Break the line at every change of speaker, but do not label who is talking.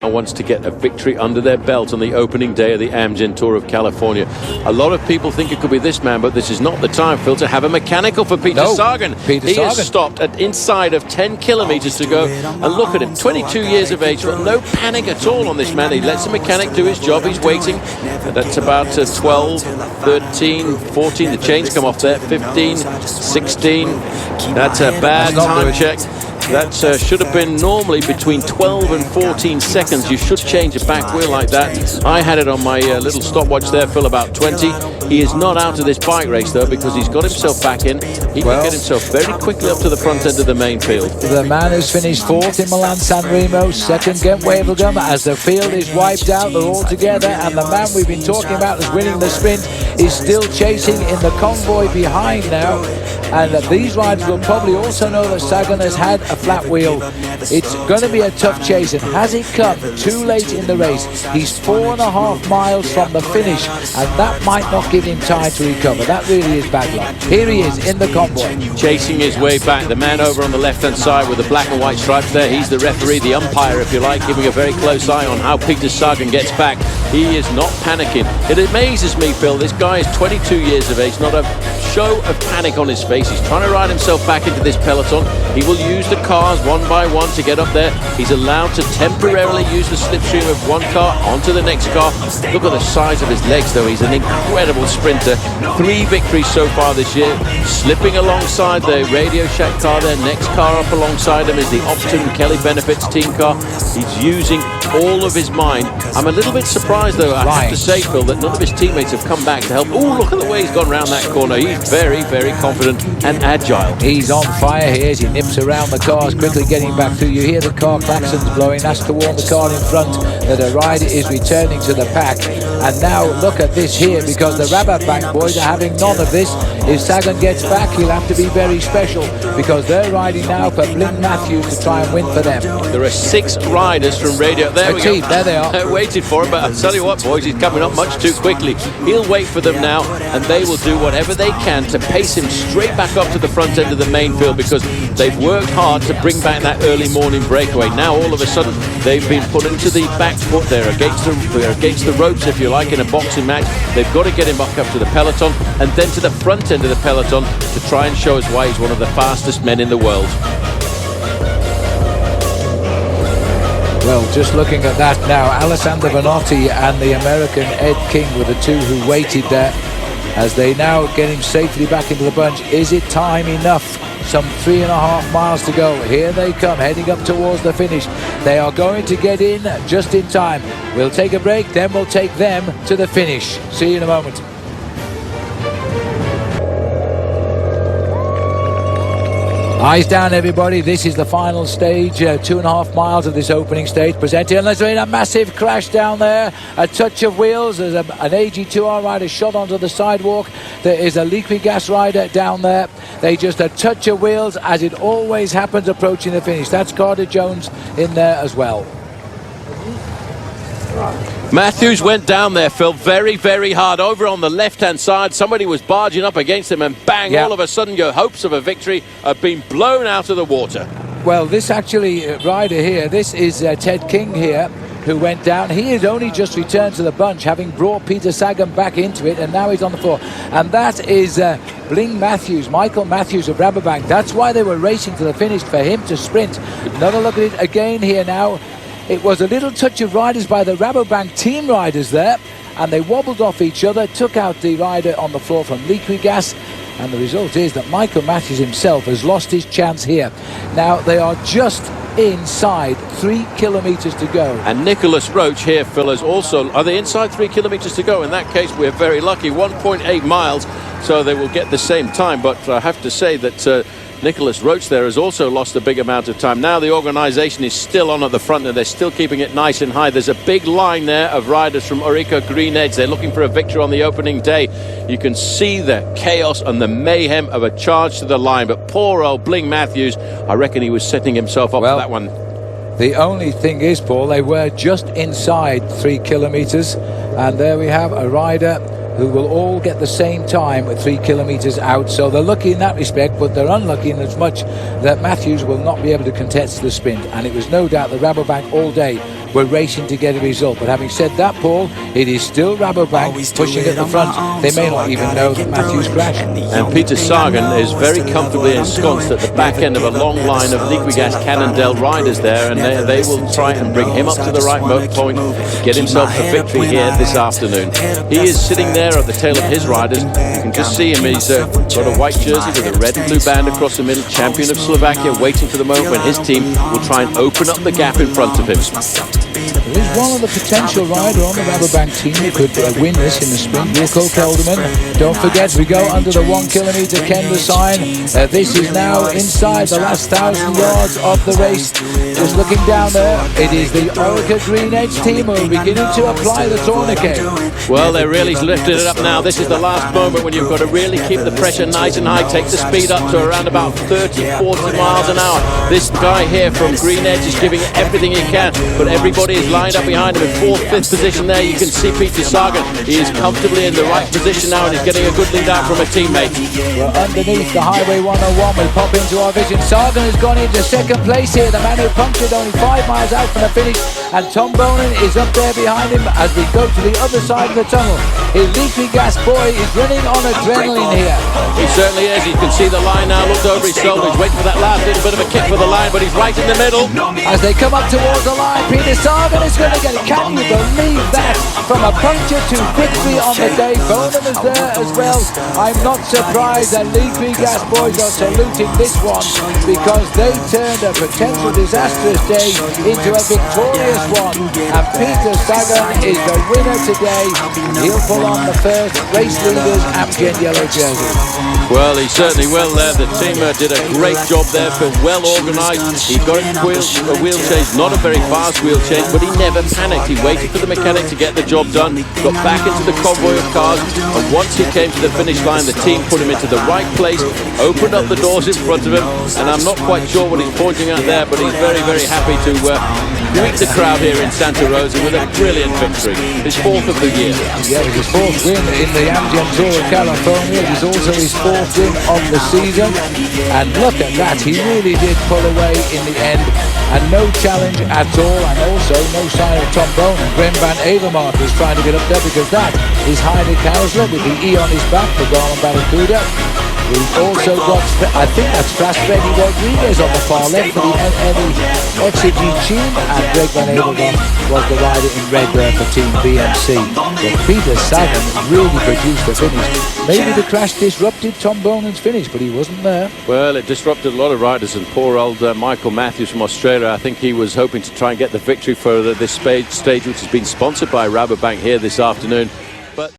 wants to get a victory under their belt on the opening day of the Amgen Tour of California. A lot of people think it could be this man, but this is not the time, Phil, to have a mechanical for Peter Sagan. He has stopped at inside of 10 kilometers to go, and look at him, 22 years of age, but no panic at all on this man. He lets the mechanic do his job. He's waiting. That's about 12, 13, 14. The chains come off there. 15, 16. That's a bad time check. That should have been normally between 12 and 14 seconds. You should change a back wheel like that. I had it on my little stopwatch there, Phil, about 20. He is not out of this bike race, though, because he's got himself back in. He can get himself very quickly up to the front end of the main field.
The man who's finished fourth in Milan-San Remo, second Ghent-Wevelgem, as the field is wiped out, they're all together, and the man we've been talking about as winning the sprint is still chasing in the convoy behind now. And these riders will probably also know that Sagan has had a flat wheel. It's going to be a tough chase, and has he come too late in the race? He's 4.5 miles from the finish, and that might not give him time to recover. That really is bad luck. Here he is in the convoy,
chasing his way back. The man over on the left-hand side with the black and white stripes there, he's the referee, the umpire, if you like, giving a very close eye on how Peter Sagan gets back. He is not panicking. It amazes me, Phil, this guy is 22 years of age, not a show of panic on his face. He's trying to ride himself back into this peloton. He will use the cars one by one to get up there. He's allowed to temporarily use the slipstream of one car onto the next car. Look at the size of his legs, though. He's an incredible sprinter. 3 victories so far this year. Slipping alongside the Radio Shack car there. Next car up alongside him is the Optum Kelly Benefits team car. He's using all of his mind. I'm a little bit surprised, though, I have to say, Phil, that none of his teammates have come back to help. Oh, look at the way he's gone around that corner. He's very, very confident and agile.
He's on fire here as he nips around the cars, quickly getting back through. You hear the car klaxons blowing. That's to warn the car in front that a rider is returning to the pack. And now look at this here, because the Rabobank boys are having none of this. If Sagan gets back, he'll have to be very special, because they're riding now for Bling Matthews to try and win for them.
There are 6 riders from Radio. There we go.
There they are.
I waited for him, but I'll tell you what, boys, he's coming up much too quickly. He'll wait for them now, and they will do whatever they can to pace him straight back up to the front end of the main field, because they've worked hard to bring back that early morning breakaway. Now all of a sudden they've been put into the back foot. They're against the ropes, if you like, in a boxing match. They've got to get him back up to the peloton and then to the front end of the peloton to try and show us why he's one of the fastest men in the world.
Well, just looking at that now, Alessandro Vanotti and the American Ed King were the two who waited there as they now get him safely back into the bunch. Is it time enough? Some 3.5 miles to go. Here they come, heading up towards the finish. They are going to get in just in time. We'll take a break, then we'll take them to the finish. See you in a moment. Eyes down, everybody. This is the final stage, 2.5 miles of this opening stage presented. And there's been a massive crash down there. A touch of wheels. There's an AG2R rider shot onto the sidewalk. There is a Liquigas rider down there. They just a touch of wheels, as it always happens approaching the finish. That's Carter Jones in there as well.
Matthews went down there, Phil, very, very hard. Over on the left-hand side, somebody was barging up against him, and bang, all of a sudden your hopes of a victory have been blown out of the water.
Well, this actually rider here, this is Ted King here, who went down. He had only just returned to the bunch, having brought Peter Sagan back into it, and now he's on the floor. And that is Bling Matthews, Michael Matthews of Rabobank. That's why they were racing to the finish, for him to sprint. Another look at it again here now. It was a little touch of riders by the Rabobank team riders there, and they wobbled off each other, took out the rider on the floor from Liquigas, and the result is that Michael Matthews himself has lost his chance here. Now they are just inside 3 kilometers to go.
And Nicholas Roach here, Phil, is also, are they inside 3 kilometers to go? In that case, we're very lucky. 1.8 miles, so they will get the same time. But I have to say that Nicholas Roach there has also lost a big amount of time. Now the organisation is still on at the front, and they're still keeping it nice and high. There's a big line there of riders from Orica Green Edge. They're looking for a victory on the opening day. You can see the chaos and the mayhem of a charge to the line. But poor old Bling Matthews, I reckon he was setting himself up for that one.
The only thing is, Paul, they were just inside 3 kilometers, and there we have a rider who will all get the same time at 3 kilometers out. So they're lucky in that respect, but they're unlucky in as much that Matthews will not be able to contest the sprint. And it was no doubt the Rabobank all day were racing to get a result. But having said that, Paul, it is still Rabobank pushing at the front. They may not even know that Matthews crashed.
And Peter Sagan is very comfortably ensconced at the back end of a long line of Liquigas Cannondale riders there, and they will try and bring him up to the right point, get himself a victory here this afternoon. He is sitting there at the tail of his riders. You can just see him. He's got a white jersey with a red and blue band across the middle, champion of Slovakia, waiting for the moment when his team will try and open up the gap in front of him.
There is one other potential rider on the Rabobank team who could win this in the sprint, Wilco Kelderman. Don't forget, we go under the 1 kilometre Kenda sign. This is now inside the last 1,000 yards of the race. Just looking down there, it is the Orica Green Edge team who are beginning to apply the tourniquet.
Well, they're really lifted it up now. This is the last moment when you've got to really keep the pressure nice and high, take the speed up to around about 30-40 miles an hour. This guy here from Green Edge is giving everything he can, but everybody is lined up behind him in 4th, 5th position there. You can see Peter Sagan. He is comfortably in the right position now and he's getting a good lead out from a teammate.
We're underneath the Highway 101. We pop into our vision. Sagan has gone into 2nd place here. The man who punctured only 5 miles out from the finish, and Tom Bonin is up there behind him as we go to the other side of the tunnel. His Liquigas boy is running on adrenaline here.
He certainly is. You can see the line now. Looked over his shoulder. He's waiting for that last little bit of a kick for the line, but he's right in the middle.
As they come up towards the line, Peter Sagan is going to get it. Can you believe that? From a puncture to victory on the day. Bonin is there as well. I'm not surprised that Liquigas boys are saluting this one, because they turned a potential disastrous day into a victorious one. And Peter Sagan is the winner today. He'll pull on the first race leader's Amgen yellow jersey.
Well, he certainly will there. The team did a great job there, felt well organised. He got a wheel change, not a very fast wheel change, but he never panicked. He waited for the mechanic to get the job done, got back into the convoy of cars, and once he came to the finish line, the team put him into the right place, opened up the doors in front of him, and I'm not quite sure what he's pointing at there, but he's very, very happy to greet the crowd here in Santa Rosa with a brilliant victory. His 4th of the year.
Yeah, it was his 4th win in the Amgen Tour of California. It was also his 4th win of the season. And look at that, he really did pull away in the end. And no challenge at all, and also no sign of Tom Bonin. Gren van Avermaet was trying to get up there, because that is Heine Kausler with the E on his back for Garland Barracuda. We've also got, I think that's Freddy Rodriguez on the far left for the FCG team, and Greg Van Avermaet was the rider in red there for Team BMC. But Peter Sagan really produced the finish. Maybe the crash disrupted Tom Bonin's finish, but he wasn't there.
Well, it disrupted a lot of riders, and poor old Michael Matthews from Australia, I think he was hoping to try and get the victory for this stage, which has been sponsored by Rabobank here this afternoon.